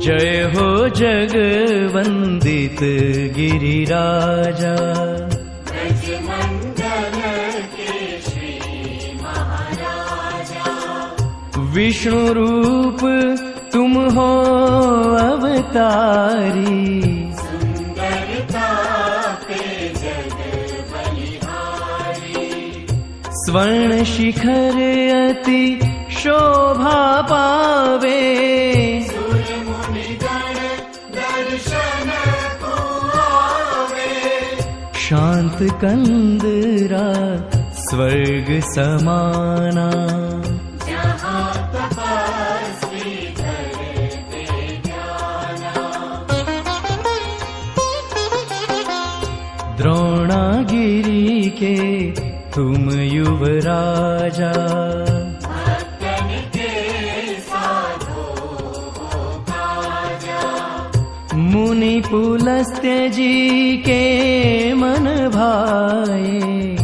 जय हो जगवंदित गिरिराजा, ब्रजमंडल के श्री महाराजा। विष्णु रूप तुम हो अवतारी, सुंदरता पे जग बलिहारी। स्वर्ण शिखर अति शोभा पावे, सुर मुनिगण दर्शन को आवे। शांत कंदरा स्वर्ग समाना, जहाँ तपस्वी करते ज्ञाना। द्रोणागिरि के तुम युवराजा, भक्तन के साधो हो काजा। मुनि पुलस्त्य जी के मन भाए,